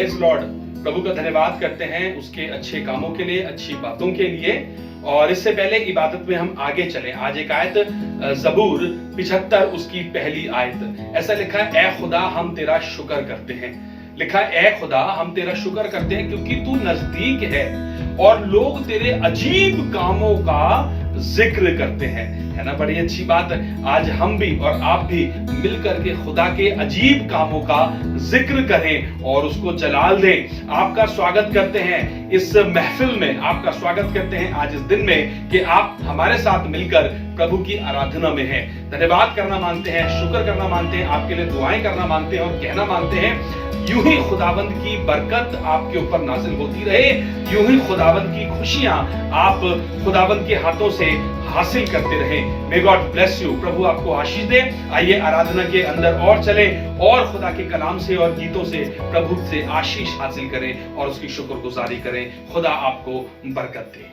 Praise Lord. प्रभु का धन्यवाद करते हैं उसके अच्छे कामों के लिए, अच्छी बातों के लिए। और इससे पहले इबादत में हम आगे चलें, आज एक आयत ज़बूर 75 उसकी पहली आयत, ऐसा लिखा है, ए खुदा हम तेरा शुक्र करते हैं। लिखा है, ए खुदा हम तेरा शुक्र करते हैं क्योंकि तू नजदीक है और लोग तेरे अजीब कामों का जिक्र करते हैं। है ना, बड़ी अच्छी बात है। आज हम भी और आप भी मिलकर के खुदा के अजीब कामों का जिक्र करें और उसको जलाल दें। आपका स्वागत करते हैं इस महफिल में, आपका स्वागत करते हैं आज इस दिन में कि आप हमारे साथ मिलकर प्रभु की आराधना में हैं। धन्यवाद करना मानते हैं, शुक्र करना मानते हैं, आपके लिए दुआएं करना मानते हैं और कहना मानते हैं यूं ही खुदावंद की बरकत आपके ऊपर नाजिल होती रहे, यूं ही खुदावंद की खुशियां आप खुदावंद के हाथों से हासिल करते रहें। May God bless you. प्रभु आपको आशीष दे। आइए आराधना के अंदर और चले और खुदा के कलाम से और गीतों से प्रभु से आशीष हासिल करें और उसकी शुक्रगुजारी करें। खुदा आपको बरकत दे।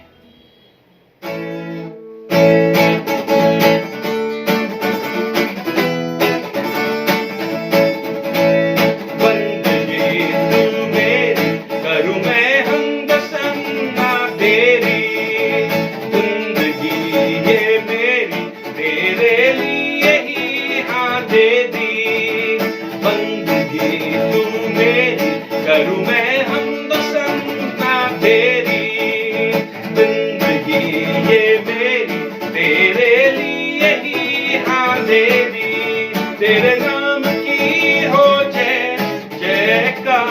तेरे नाम की हो जय जयकार,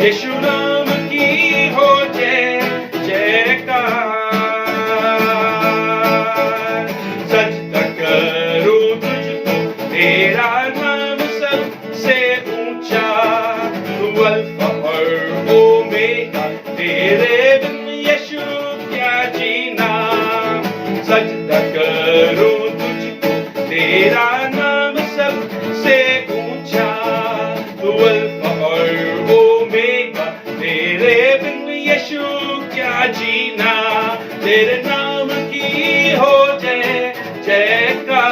यीशु नाम की हो जय जयकार। सजदा करूं तुझको, तेरा नाम सबसे ऊंचा, तू अल्फा और ओमेगा, तेरे बिन यीशु क्या जीना। सजदा करूं तेरा नाम सबसे ऊंचा, तू अल्फा और ओमेगा, तेरे बिन यीशु क्या जीना। तेरे नाम की हो जय जयकार,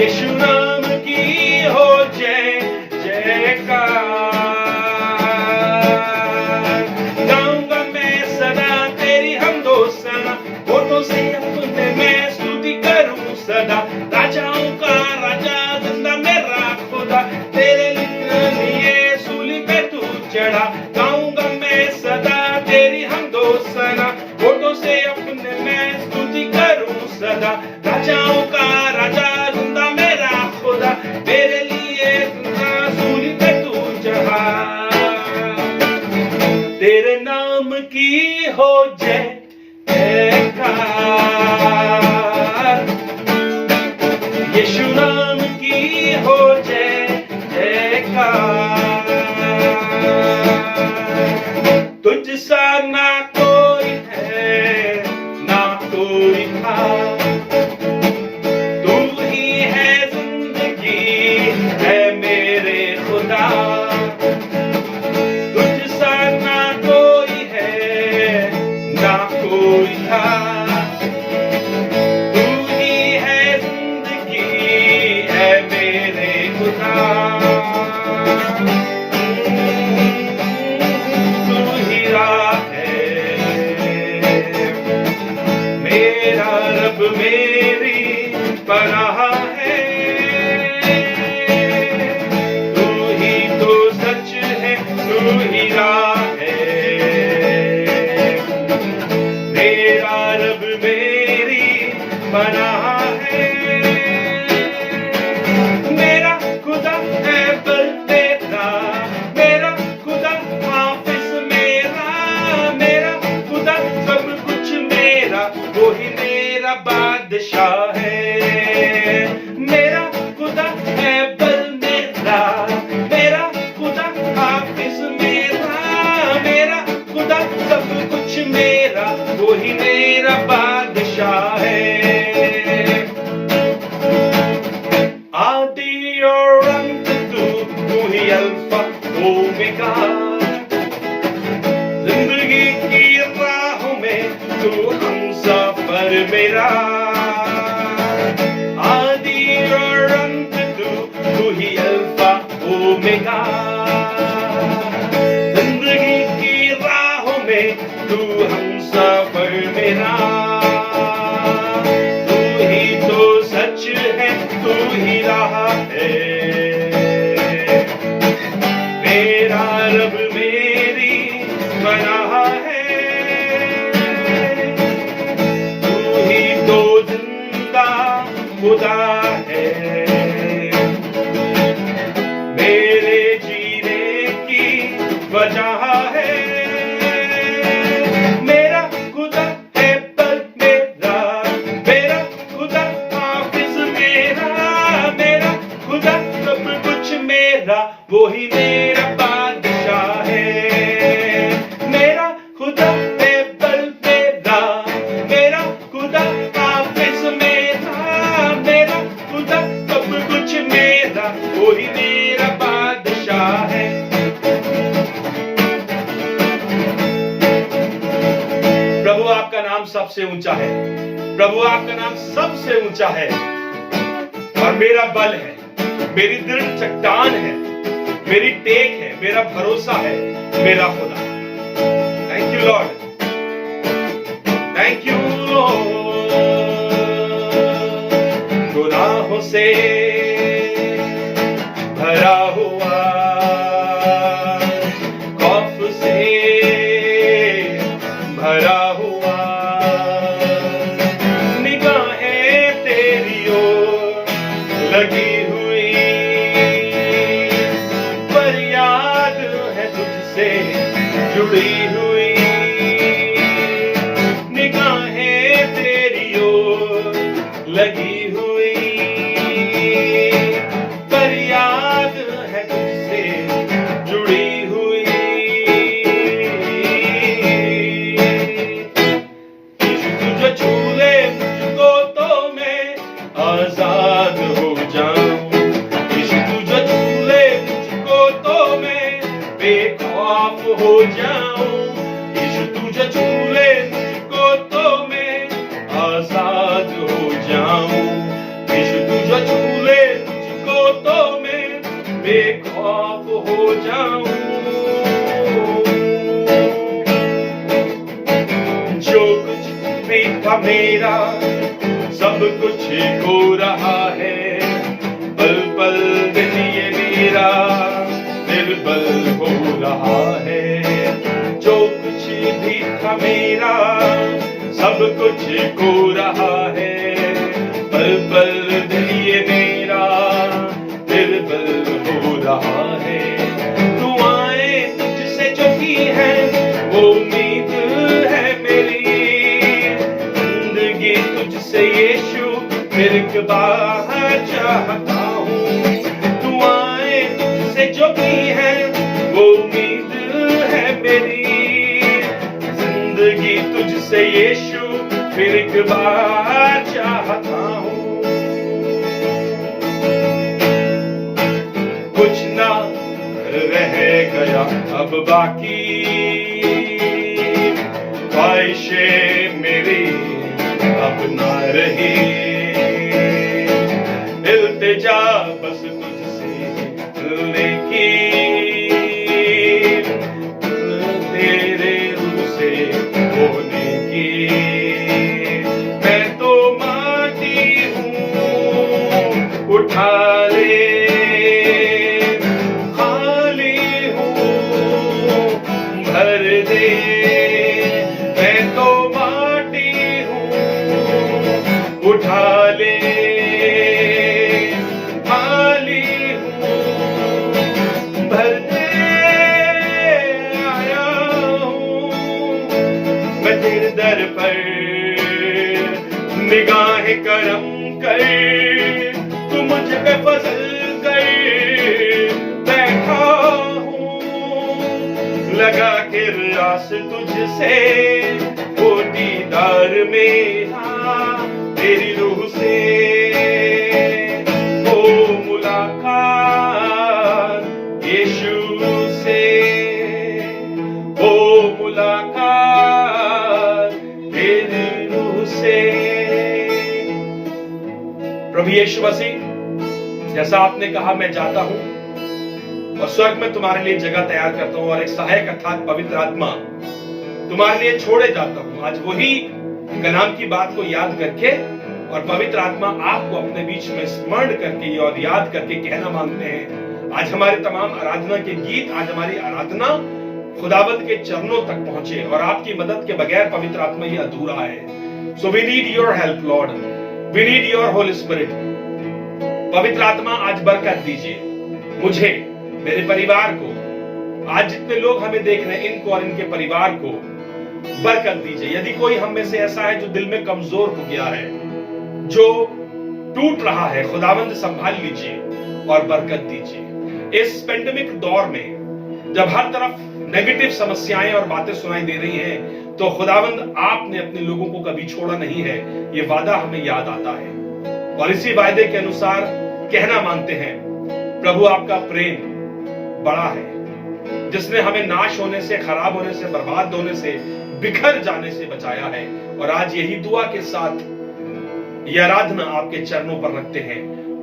यीशु नाम की हो जय जयकार। गाऊंगा मैं सदा तेरी हमदोसना, होठों से अपने मैं सदा। राजाओं का राजा जिंदा मेरा खुदा, तेरे लिए सूली पे तू चढ़ा। गाऊंगा मैं सदा तेरी हमदोसना, होठों से अपने मैं स्तुति करूं सदा। राजाओं का राजा जिंदा मेरा खुदा, तेरे लिए सूली पे तू चढ़ा। तेरे नाम की हो जय जयकार, यीशु नाम की हो जय जयकार। तुझ सा ना कोई है ना कोई था, तू ही है जिंदगी है मेरे खुदा। तुझ सा ना कोई है ना कोई था, मेरी पनाह है। तू ही तो सच है, तू ही राह है। मेरा रब मेरी पनाह है। मेरा खुदा है बल तेरा, मेरा खुदा हाफिज मेरा। मेरा खुदा सब कुछ मेरा, वो ही मेरा बादशाह है। मेरा खुदा है बल मेरा, मेरा खुदा हाफिज मेरा। मेरा खुदा सब कुछ मेरा, वो ही मेरा बादशाह है। आदि और अंत तू ही अल्फा ओमेगा, जिंदगी की राहों में तू हमसफर मेरा। आदि और अंत तू ओमेगा। जिंदगी की राहों में तू हम सफर मेरा, तू ही तो सच है, तू ही राह है। मेरा रब मेरी पनाह है, तू ही तो जिंदा खुदा है। मेरे जीने की वजह है, मेरा खुदा है पर मेरा, मेरा खुदा हाफिज मेरा, मेरा खुदा सब कुछ मेरा, वो ही मेरा बादशाह है। मेरा खुदा है पर मेरा, मेरा खुदा हाफिज मेरा, मेरा खुदा सब कुछ मेरा, वो ही मेरा बादशाह है। प्रभु आपका नाम सबसे ऊंचा है, प्रभु आपका नाम सबसे ऊंचा है और मेरा बल है, मेरी दृढ़ चट्टान है, मेरी टेक है, मेरा भरोसा है, मेरा खुदा। Thank you Lord, thank you Lord. गुनाहों से भरा हुआ, खौफ से भरा हुआ, निगाहें तेरी ओर लगी हुई, पर याद है तुझसे जुड़ी हुई। निगाहें तेरी ओर लगी हुई, पर याद है तुझसे जुड़ी हुई। यीशु तू जो छू ले मुझको तो मैं आजाद हो जाऊं। यीशु तू जो छू ले मुझको तो मैं बेखौफ हो जाऊं। यीशु तू जो छू ले मुझको तो मैं आजाद हो जाऊं। यीशु तू जो छू ले मुझको तो मैं बेखौफ हो जाऊं। जो कुछ भी था मेरा सब कुछ खो रहा है, पल पल दिन ये मेरा निर्बल हो रहा है। जो कुछ भी था मेरा सब कुछ खो रहा है, पल पल दिन ये मेरा निर्बल हो रहा है। दुआएं तुझसे जो की है वो उम्मीद है मेरी, जिंदगी तुझसे यीशु फिर एक बार चाहता हूँ। दुआएं तुझसे जो की है वो उम्मीद है मेरी, जिंदगी तुझसे यीशु फिर एक बार चाहता हूँ। कुछ ना रह गया अब बाकी, ख्वाहिशें मेरी अब ना रही, इल्तिजा बस तुझसे लेकी, तेरे रूह से होने की। मैं तो माटी हूँ उठा ले, खाली हूँ भर दे। मैं तो माटी हूँ उठा ले, खाली हूँ भर दे। आया हूँ मैं तेरे दर पर, निगाहें करम कर, तू मुझ पे फजल कर। बैठा हूँ लगा के रास तुझसे, वो दीदार मेरा तेरी रूह से, वो मुलाकात यीशु से, वो मुलाकात तेरी रूह से। प्रभु यीशु मसीह, जैसा आपने कहा मैं जाता हूं, और स्वर्ग में तुम्हारे लिए जगह तैयार करता हूं और एक सहायक अर्थात पवित्र आत्मा तुम्हारे लिए छोड़े जाता हूं। आज वही कलाम की बात को याद करके और पवित्र आत्मा आपको अपने बीच में स्मरण करके और याद करके कहना मांगते हैं। आज हमारे तमाम आराधना के गीत, आज हमारी आराधना खुदावंद के चरणों तक पहुंचे और आपकी मदद के बगैर पवित्र आत्मा ये अधूरा है। So we need your help Lord, we need your Holy Spirit. पवित्र आत्मा आज बरकत दीजिए मुझे, मेरे परिवार को, आज जितने लोग हमें देख रहे हैं इनको और इनके परिवार को बरकत दीजिए। यदि कोई हम में से ऐसा है जो दिल में कमजोर हो गया है, जो टूट रहा है, खुदावंद संभाल लीजिए और बरकत दीजिए। इस पेंडेमिक दौर में जब हर तरफ नेगेटिव समस्याएं और बातें सुनाई दे रही हैं, तो खुदावंद आपने अपने लोगों को कभी छोड़ा नहीं है, ये वादा हमें याद आता है और इसी वायदे के अनुसार कहना मांगते हैं, प्रभु आपका प्रेम बड़ा है, जिसने हमें नाश होने से, खराब होने से, बर्बाद होने से, बिखर जाने से बचाया है। और आज यही दुआ के साथ यह आराधना आपके चरणों पर रखते हैं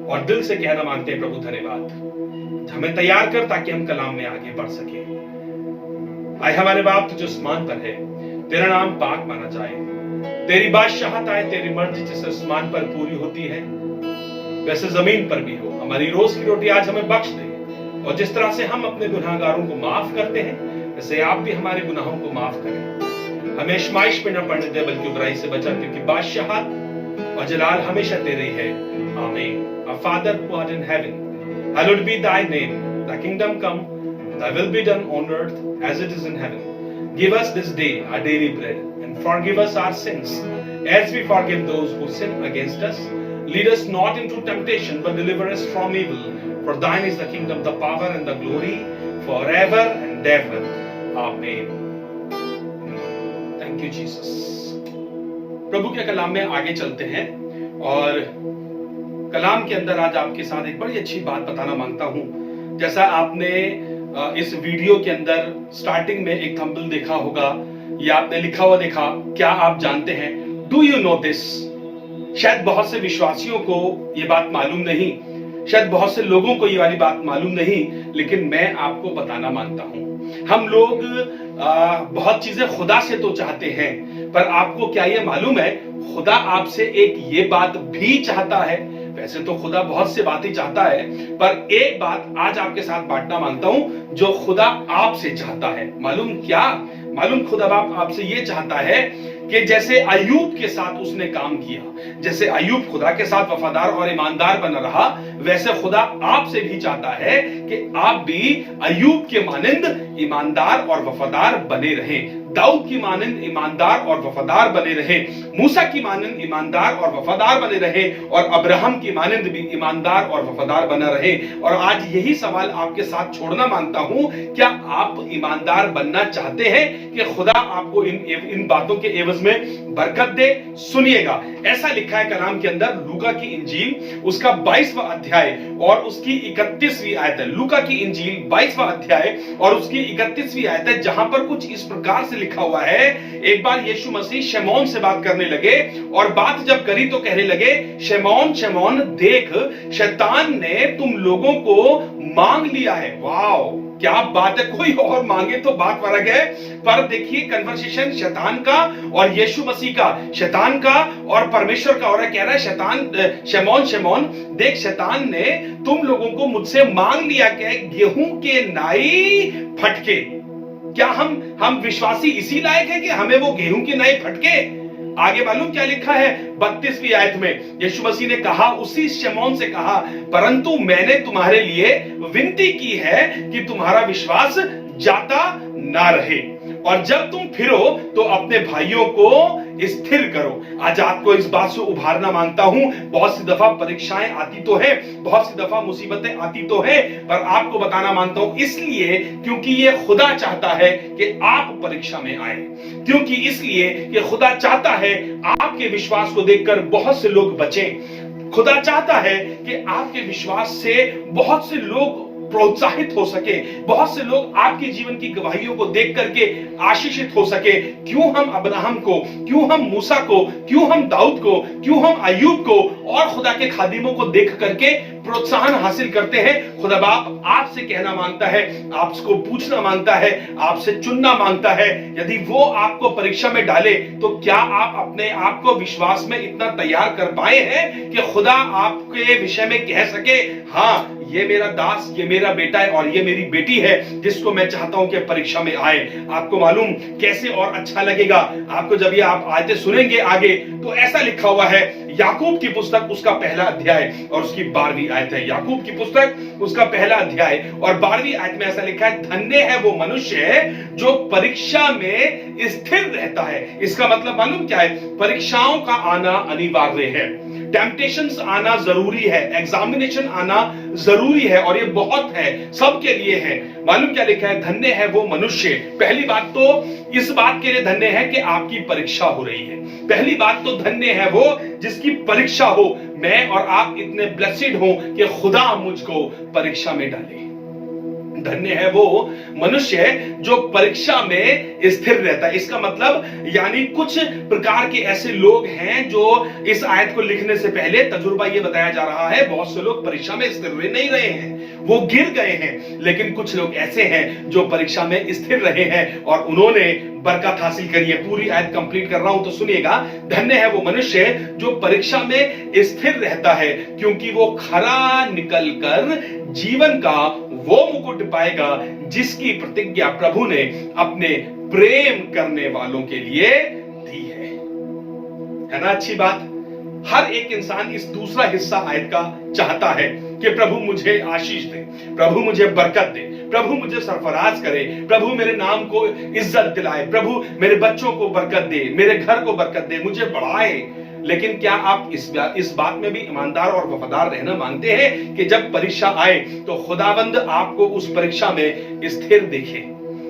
और दिल से कहना मांगते हैं, प्रभु धन्यवाद, हमें तैयार कर ताकि हम कलाम में आगे बढ़ सके। आए हमारे बाप जो आसमान पर है, तेरा नाम पाक माना जाए, तेरी बादशाहत आए, तेरी मर्जी जैसे आसमान पर पूरी होती है वैसे जमीन पर भी हो। हमारी रोज की रोटी आज हमें बख्श दे और जिस तरह से हम अपने गुनाहगारों को माफ करते हैं, वैसे आप भी हमारे गुनाहों को माफ करें। हमें आजमाइश में न पड़ने दे बल्कि बुराई से बचा, क्योंकि बादशाहत और जलाल हमेशा तेरे है। आमीन। Our Father who art in heaven, hallowed be thy name, thy kingdom come, thy will be done on earth as it is in heaven. Give us this day our daily bread and forgive us our sins as we forgive those who sin against us. Lead us not into temptation but deliver us from evil. For thine is the kingdom, the power and the glory forever and ever. Amen. Thank you Jesus. प्रभु के कलाम में आगे चलते हैं और कलाम के अंदर आज आपके साथ एक बड़ी अच्छी बात बताना मांगता हूं। जैसा आपने इस वीडियो के अंदर स्टार्टिंग में एक थंबनेल देखा होगा या आपने लिखा हुआ देखा, क्या आप जानते हैं, डू यू नो दिस। शायद बहुत से विश्वासियों को ये बात मालूम नहीं, शायद बहुत से लोगों को ये वाली बात मालूम नहीं, लेकिन मैं आपको बताना मांगता हूं। हम लोग बहुत चीजें खुदा से तो चाहते हैं, पर आपको क्या ये मालूम है, खुदा आपसे एक ये बात भी चाहता है। वैसे तो खुदा बहुत सी बातें चाहता है, पर एक बात आज आपके साथ बांटना मांगता हूं जो खुदा आपसे चाहता है। मालूम क्या? मालूम खुदा बाप आपसे ये चाहता है कि जैसे अय्यूब के साथ उसने काम किया, जैसे अय्यूब खुदा के साथ वफादार और ईमानदार बना रहा, वैसे खुदा आपसे भी चाहता है कि आप भी अय्यूब के मानंद ईमानदार और वफादार बने रहें, दाऊद की मानंद ईमानदार और वफादार बने रहे, मूसा की मानंद ईमानदार और वफादार बने रहे और अब्राहम की मानंद भी ईमानदार और वफादार बना रहे। और आज यही सवाल आपके साथ छोड़ना मांगता हूं, क्या आप ईमानदार बनना चाहते हैं कि खुदा आपको इन बातों के एवज में बरकत दे? सुनिएगा, ऐसा लिखा है कलाम के अंदर, लूका की इंजील उसका 22वां अध्याय और उसकी 31वीं आयत है। लूका की इंजील 22वां अध्याय और उसकी 31वीं आयत है, जहां पर कुछ इस प्रकार से लिखा हुआ है, एक बार यीशु मसीह शमौन से बात करने लगे और बात जब करी तो कहने लगे, शमौन शमौन देख, शैतान ने तुम लोगों को मांग लिया है। वाओ, क्या बात है, कोई और मांगे तो बात फर्क है, पर देखिए कन्वर्सेशन शैतान का और यीशु मसीह का, शैतान का और परमेश्वर का। और कह रहा है शैतान, शमौन शमौन देख, शैतान ने तुम लोगों को मुझसे मांग लिया क्या, गेहूं के नाई फटके। क्या हम विश्वासी इसी लायक है कि हमें वो गेहूं की नाई फटके? आगे मालूम क्या लिखा है 32वीं आयत में, यीशु मसीह ने कहा, उसी शमौन से कहा, परंतु मैंने तुम्हारे लिए विनती की है कि तुम्हारा विश्वास जाता ना रहे, और जब तुम फिरो तो अपने भाइयों को स्थिर करो। आज आपको इस बात से उभारना मांगता हूं। बहुत सी दफा परीक्षाएं आती तो है, बहुत सी दफा मुसीबतें आती तो है, पर आपको बताना मांगता हूं इसलिए क्योंकि ये खुदा चाहता है कि आप परीक्षा में आए, क्योंकि इसलिए कि खुदा चाहता है आपके विश्वास को देखकर बहुत से लोग बचें। खुदा चाहता है कि आपके विश्वास से बहुत से लोग प्रोत्साहित हो सके, बहुत से लोग आपके जीवन की गवाहियों को देख करके आशीषित हो सके। क्यों हम अब्राहम को, क्यों हम मूसा को, क्यों हम दाऊद को, क्यों हम अय्यूब को और खुदा के खादिमों को देख करके प्रोत्साहन हासिल करते हैं, खुदा बाप आपसे कहना मांगता है, आपको पूछना मांगता है, आपसे चुनना मांगता है। यदि वो आपको परीक्षा में डाले तो क्या आप अपने आप को विश्वास में इतना तैयार कर पाए हैं कि खुदा आपके विषय में कह सके, हाँ ये मेरा दास, ये मेरा बेटा है और ये मेरी बेटी है जिसको मैं चाहता हूं कि परीक्षा में आए। आपको मालूम कैसे और अच्छा लगेगा आपको जब ये आप आयतें सुनेंगे आगे, तो ऐसा लिखा हुआ है याकूब की पुस्तक उसका पहला अध्याय और उसकी 12वीं आयत है। याकूब की पुस्तक उसका पहला अध्याय और 12वीं आयत में ऐसा लिखा है, धन्य है वो मनुष्य जो परीक्षा में स्थिर रहता है। इसका मतलब मालूम क्या है? परीक्षाओं का आना अनिवार्य है, टेम्पटेशंस आना जरूरी है, एग्जामिनेशन आना जरूरी है और ये बहुत है, सबके लिए है। मालूम क्या लिखा है? धन्य है वो मनुष्य। पहली बात तो इस बात के लिए धन्य है कि आपकी परीक्षा हो रही है। पहली बात तो धन्य है वो जिसकी परीक्षा हो। मैं और आप इतने ब्लेसिड हो कि खुदा मुझको परीक्षा में डाले। धन्य है वो मनुष्य जो परीक्षा में स्थिर रहता है। इसका मतलब यानी कुछ प्रकार के ऐसे लोग हैं जो इस आयत को लिखने से पहले तजुर्बा ये बताया जा रहा है, बहुत से लोग परीक्षा में स्थिर नहीं रहे हैं, वो गिर गए हैं। लेकिन कुछ लोग ऐसे हैं जो परीक्षा में स्थिर रहे हैं और उन्होंने बरकत हासिल करी है। पूरी आयत कंप्लीट कर रहा हूं तो सुनिएगा। धन्य है वो मनुष्य जो परीक्षा में स्थिर रहता है, क्योंकि वो खरा निकलकर जीवन का वो मुकुट पाएगा जिसकी प्रतिज्ञा प्रभु ने अपने प्रेम करने वालों के लिए दी है ना? अच्छी बात। हर एक इंसान इस दूसरा हिस्सा आयत का चाहता है कि प्रभु मुझे आशीष दे, प्रभु मुझे बरकत दे, प्रभु मुझे सरफराज करे, प्रभु मेरे नाम को इज्जत दिलाए, प्रभु मेरे बच्चों को बरकत दे, मेरे घर को बरकत दे, मुझे बढ़ाए। लेकिन क्या आप इस बात में भी ईमानदार और वफादार रहना मांगते हैं कि जब परीक्षा आए तो खुदावंद आपको उस परीक्षा में स्थिर देखे?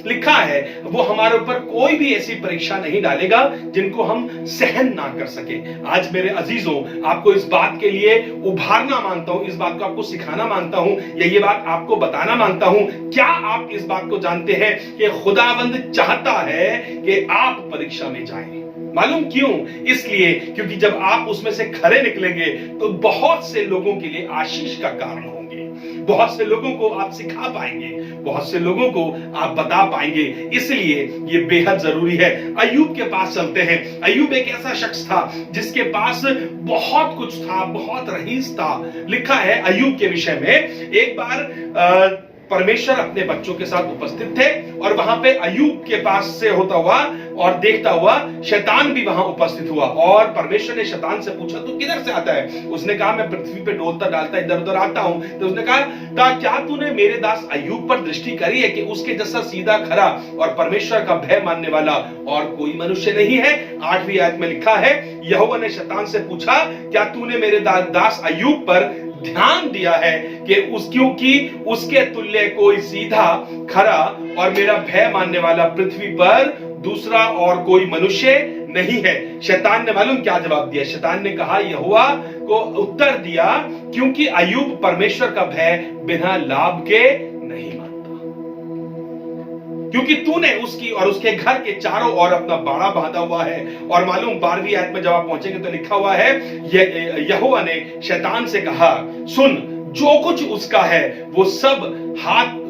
लिखा है वो हमारे ऊपर कोई भी ऐसी परीक्षा नहीं डालेगा जिनको हम सहन ना कर सके। आज मेरे अजीजों, आपको इस बात के लिए उभारना मांगता हूं, इस बात को आपको सिखाना मांगता हूं, या ये बात आपको बताना मांगता हूं। क्या आप इस बात को जानते हैं कि खुदावंद चाहता है कि आप परीक्षा में जाएं? मालूम क्यों? इसलिए क्योंकि जब आप उसमें से खरे निकलेंगे तो बहुत से लोगों के लिए आशीष का कारण होंगे, बहुत से लोगों को आप सिखा पाएंगे, बहुत से लोगों को आप बता पाएंगे। इसलिए ये बेहद जरूरी है। अय्यूब के पास चलते हैं। अय्यूब एक ऐसा शख्स था जिसके पास बहुत कुछ था, बहुत रईस था। लिखा है अय्यूब के विषय में, एक बार परमेश्वर अपने बच्चों के साथ उपस्थित थे और वहां पे अय्यूब के पास से होता हुआ और देखता हुआ शैतान भी वहां उपस्थित हुआ। और परमेश्वर ने शैतान से पूछा, तू किधर से आता है? उसने कहा, मैं पृथ्वी पे डोलता डालता इधर उधर आता हूं। तो उसने कहा, क्या तूने मेरे दास अय्यूब पर दृष्टि करी है कि उसके जैसा सीधा खरा और परमेश्वर का भय मानने वाला और कोई मनुष्य नहीं है? 8वीं आयत में लिखा है, यहोवा ने शैतान से पूछा, क्या तूने मेरे दास अय्यूब पर ध्यान दिया है कि क्योंकि उसके तुल्य कोई सीधा खरा और मेरा भय मानने वाला पृथ्वी पर दूसरा और कोई मनुष्य नहीं है? शैतान ने मालूम क्या जवाब दिया? शैतान ने कहा, यहोवा को उत्तर दिया, क्योंकि अय्यूब परमेश्वर का भय बिना लाभ के नहीं मानता, क्योंकि तूने उसकी और उसके घर के चारों ओर अपना बाड़ा बांधा हुआ है। और मालूम 12वीं आयत में जब आप पहुंचेंगे तो लिखा हुआ है, यहोवा ने शैतान से कहा, सुन, जो कुछ उसका है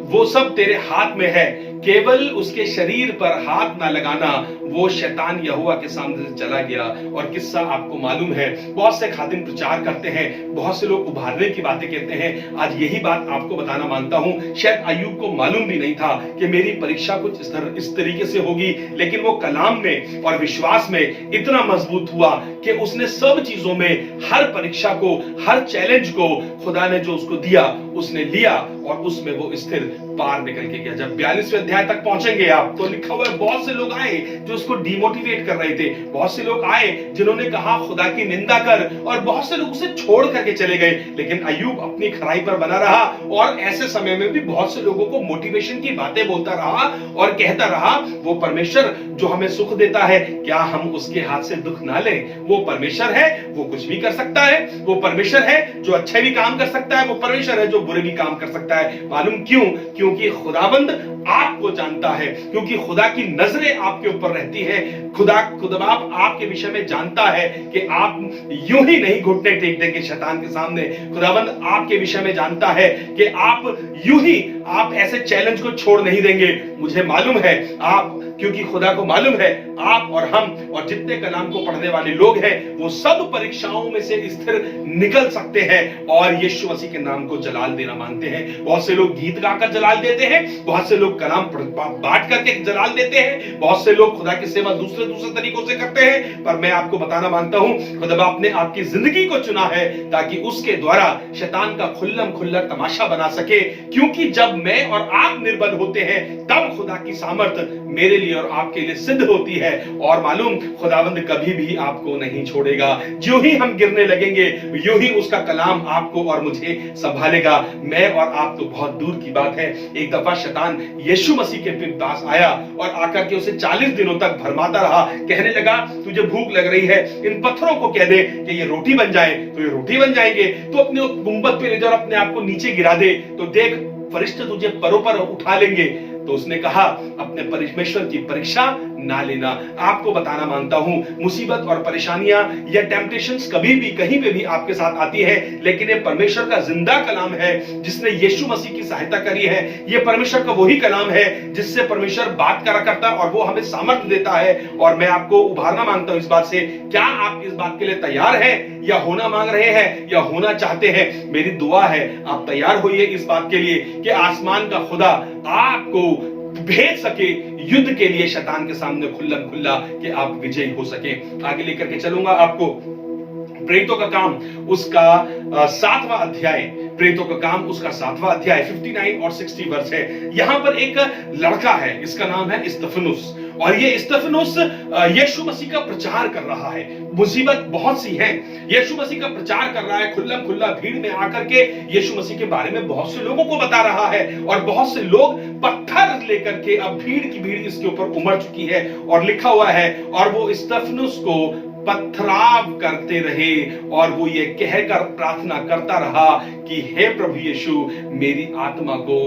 वो सब तेरे हाथ में है, केवल उसके शरीर पर हाथ ना लगाना। वो शैतान यहोवा के सामने से चला गया। और किस्सा आपको मालूम है, बहुत से खादिम प्रचार करते हैं, बहुत से लोग उभारने की बातें कहते हैं। आज यही बात आपको बताना मांगता हूं। शायद अय्यूब को मालूम भी नहीं था कि मेरी परीक्षा कुछ इस तरीके से होगी, लेकिन वो कलाम में और विश्वास में इतना मजबूत हुआ कि उसने सब चीजों में, हर परीक्षा को, हर चैलेंज को खुदा ने जो उसको दिया उसने लिया और उसमें वो स्थिर पार निकल के गया। जब 42वें अध्याय तक पहुंचेंगे आप तो लिखा हुआ है, बहुत से लोग आए जो उसको डिमोटिवेट कर रहे थे, बहुत से लोग आए जिन्होंने कहा खुदा की निंदा कर, और बहुत से लोग उसे छोड़ करके चले गए। लेकिन अय्यूब अपनी खराई पर बना रहा और ऐसे समय में भी बहुत से लोगों को मोटिवेशन की बातें बोलता रहा और कहता रहा, वो परमेश्वर जो हमें सुख देता है, क्या हम उसके हाथ से दुख ना लें? वो परमेश्वर है, वो कुछ भी कर सकता है। वो परमेश्वर है जो अच्छे भी काम कर सकता है, वो परमेश्वर है जो बुरे भी काम कर सकता है। मालूम क्यों? क्योंकि खुदाबंद आपको जानता है, क्योंकि खुदा की नजरें आपके ऊपर रहती है। खुदाबाप आपके विषय में जानता है कि आप यूं ही नहीं घुटने टेक देंगे शैतान के सामने। खुदाबंद आपके विषय में जानता है कि आप यूं ही आप ऐसे चैलेंज को छोड़ नहीं देंगे। मुझे मालूम है आप, क्योंकि खुदा को मालूम है आप और हम और जितने कलाम को पढ़ने वाले लोग हैं वो सब परीक्षाओं में से स्थिर निकल सकते हैं और यीशु मसीह के नाम को जलाल देना मांगते हैं। बहुत से लोग गीत गाकर जलाल देते हैं, बहुत से लोग कलाम बांट करके जलाल देते हैं, बहुत से लोग खुदा की सेवा दूसरे तरीकों से करते हैं। पर मैं आपको बताना मांगता हूं, खुदा आपने आपकी जिंदगी को चुना है ताकि उसके द्वारा शैतान का खुल्लम खुल्ला तमाशा बना सके। क्योंकि जब मैं और आप निर्बल होते हैं तब खुदा की सामर्थ मेरे लिए और आपके लिए सिद्ध होती है। और मालूम, खुदावंद कभी भी आपको नहीं छोड़ेगा। जो ही हम गिरने लगेंगे यूं ही उसका कलाम आपको और मुझे संभालेगा। मैं और आप तो बहुत दूर की बात है। एक दफा शैतान यीशु मसीह के पास आया और आकर के उसे 40 दिनों तक भरमाता रहा। कहने लगा, तुझे भूख लग रही है, इन पत्थरों को कह दे कि ये रोटी बन जाए, तो ये रोटी बन जाएंगे। तो अपने गुंबद पे ले जा और अपने आप को नीचे गिरा दे, तो देख फरिश्ते तुझे परों पर उठा लेंगे। तो उसने कहा, अपने परमेश्वर की परीक्षा ना लेना। आपको बताना मांगता हूं, मुसीबत और परेशानियां या टेम्पटेशंस कभी भी कहीं पे भी आपके साथ आती है, लेकिन ये परमेश्वर का जिंदा कलाम है जिसने यीशु मसीह की सहायता करी है। ये परमेश्वर का वही कलाम है जिससे परमेश्वर बात करा करता है और वो हमें सामर्थ्य देता है। और मैं आपको उभारना मांगता हूं इस बात से, क्या आप इस बात के लिए तैयार हैं या होना मांग रहे हैं या होना चाहते हैं? मेरी दुआ है आप तैयार होइए इस बात के लिए कि आसमान का खुदा आपको भेज सके युद्ध के लिए शैतान के सामने खुल्लम खुल्ला, कि आप विजयी हो सके। आगे लेकर के चलूंगा आपको प्रेरितों का काम उसका 7वां अध्याय, प्रेरितों का काम उसका 7वां अध्याय 59 और 60 वर्ष है। यहां पर एक लड़का है, इसका नाम है स्तिफनुस, और ये स्तिफनुस यीशु मसीह का प्रचार कर रहा है। मुसीबत बहुत सी है, यीशु मसीह का प्रचार कर रहा है, खुल्लम खुल्ला भीड़ में आकर के यीशु मसीह के बारे में बहुत से लोगों को बता रहा है। और बहुत से लोग पत्थर लेकर के, अब भीड़ की भीड़ इसके ऊपर उमड़ चुकी है। और लिखा हुआ है, और वो स्तिफनुस को पथराव करते रहे और वो ये कहकर प्रार्थना करता रहा कि हे प्रभु यीशु, मेरी आत्मा को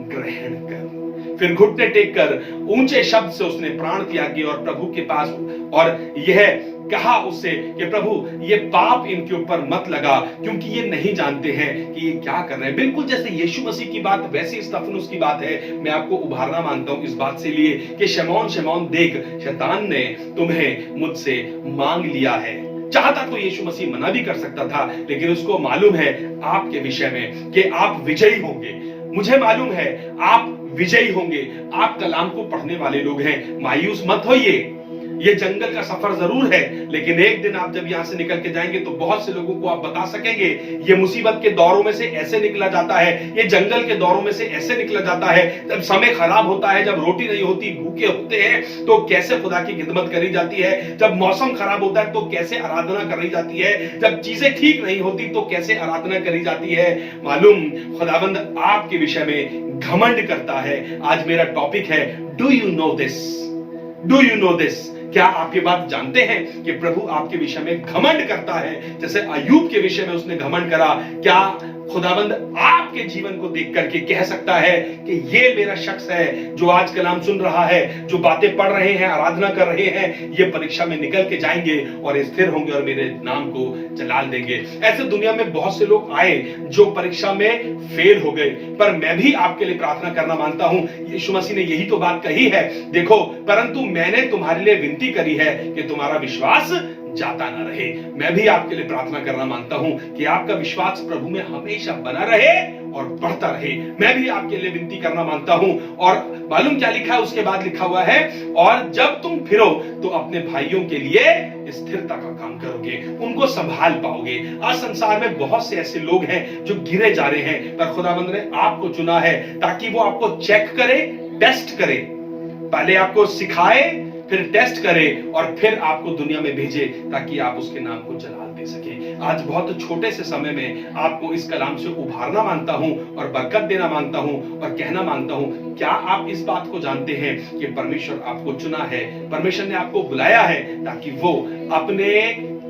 ग्रहण कर। फिर घुटने टेक कर ऊंचे शब्द से उसने प्राण त्याग किया और प्रभु के पास, और यह कहा उससे कि प्रभु ये पाप इनके ऊपर मत लगा, क्योंकि ये नहीं जानते हैं कि ये क्या कर रहे हैं। बिल्कुल जैसे यीशु मसीह की बात वैसे स्तिफनुस की बात है। मैं आपको उभारना मांगता हूं इस बात से लिए कि शमौन शमौन देख, शैतान ने तुम्हें मुझसे मांग लिया है। चाहता तो यीशु मसीह मना भी कर सकता था, लेकिन उसको मालूम है आपके विषय में कि आप विजयी होंगे। मुझे मालूम है आप विजयी होंगे। आप कलाम को पढ़ने वाले लोग हैं, मायूस मत होइए। ये जंगल का सफर जरूर है, लेकिन एक दिन आप जब यहां से निकल के जाएंगे तो बहुत से लोगों को आप बता सकेंगे ये मुसीबत के दौरों में से ऐसे निकला जाता है, ये जंगल के दौरों में से ऐसे निकला जाता है। जब समय खराब होता है, जब रोटी नहीं होती, भूखे होते हैं, तो कैसे खुदा की खिदमत करी जाती है। जब मौसम खराब होता है तो कैसे आराधना करी जाती है। जब चीजें ठीक नहीं होती तो कैसे आराधना करी जाती है। मालूम, खुदाबंद आपके विषय में घमंड करता है। आज मेरा टॉपिक है, do you know this, do you know this. क्या आप ये बात जानते हैं कि प्रभु आपके विषय में घमंड करता है, जैसे अय्यूब के विषय में उसने घमंड करा। क्या खुदाबंद आपके जीवन को देख करके कह सकता है कि ये मेरा शख्स है जो आज कलाम सुन रहा है, जो बातें पढ़ रहे हैं, आराधना कर रहे हैं, ये परीक्षा में निकल के जाएंगे और स्थिर होंगे और मेरे नाम को जलाल देंगे। ऐसे दुनिया में बहुत से लोग आए जो परीक्षा में फेल हो गए, पर मैं भी आपके लिए प्रार्थना करना मांगता हूं। यीशु मसीह ने यही तो बात कही है, देखो, परंतु मैंने तुम्हारे लिए विनती करी है कि तुम्हारा विश्वास जाता ना रहे। मैं भी आपके लिए प्रार्थना करना मांगता हूं कि आपका विश्वास प्रभु में हमेशा बना रहे और बढ़ता रहे। मैं भी आपके लिए विनती करना मांगता हूं। और मालूम क्या लिखा है उसके बाद? लिखा हुआ है, और जब तुम फिरो तो अपने भाइयों के लिए स्थिरता का काम करोगे, उनको संभाल पाओगे। आज संसार में बहुत से ऐसे लोग हैं जो गिरे जा रहे हैं, पर खुदाबंद ने आपको चुना है ताकि वो आपको चेक करे, टेस्ट करे, पहले आपको सिखाए, फिर टेस्ट करे और फिर आपको दुनिया में भेजे ताकि आप उसके नाम को जलाल दे सके। आज बहुत छोटे से समय में आपको इस कलाम से उभारना मांगता हूं और बरकत देना मांगता हूं और कहना मांगता हूं, क्या आप इस बात को जानते हैं कि परमेश्वर आपको चुना है, परमेश्वर ने आपको बुलाया है ताकि वो अपने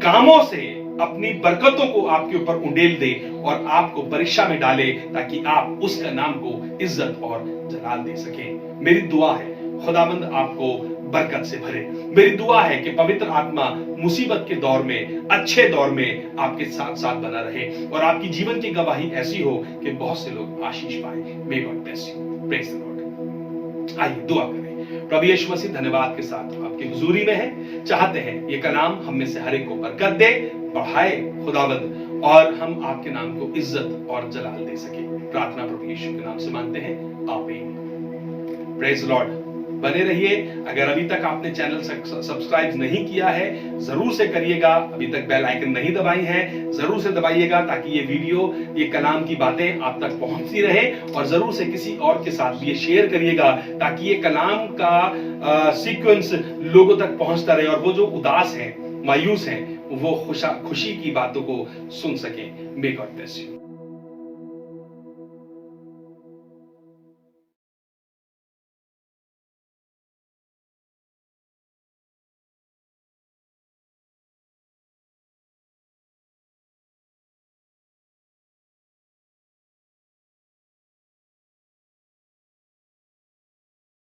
कामों से अपनी बरकतों को आपके ऊपर उंडेल दे और आपको परीक्षा में डाले, ताकि आप उसका नाम को इज्जत और जलाल दे सके। मेरी दुआ है खुदावंद आपको बरकत से भरे। मेरी दुआ है कि पवित्र आत्मा मुसीबत के दौर में, अच्छे दौर में आपके साथ साथ बना रहे और आपकी जीवन की गवाही ऐसी हो कि बहुत से लोग आशीष पाए। मे God bless you. Praise the Lord. आइए दुआ करें। प्रभु यीशु मसीह धन्यवाद के साथ आपकी हुजूरी में है, चाहते हैं ये कलाम हम में से हर एक को बरकत दे, बढ़ाए खुदावंद, और हम आपके नाम को इज्जत और जलाल दे सके। प्रार्थना प्रभु यीशु के नाम से मांगते हैं, आमीन। Praise Lord. बने रहिए। अगर अभी तक आपने चैनल सब्सक्राइब नहीं किया है जरूर से करिएगा। अभी तक बेल आइकन नहीं दबाई है जरूर से दबाइएगा, ताकि ये वीडियो, ये कलाम की बातें आप तक पहुंचती रहे। और जरूर से किसी और के साथ भी ये शेयर करिएगा, ताकि ये कलाम का सीक्वेंस लोगों तक पहुंचता रहे और वो जो उदास हैं, मायूस हैं, वो खुशी की बातों को सुन सके। मे गॉड ब्लेस यू।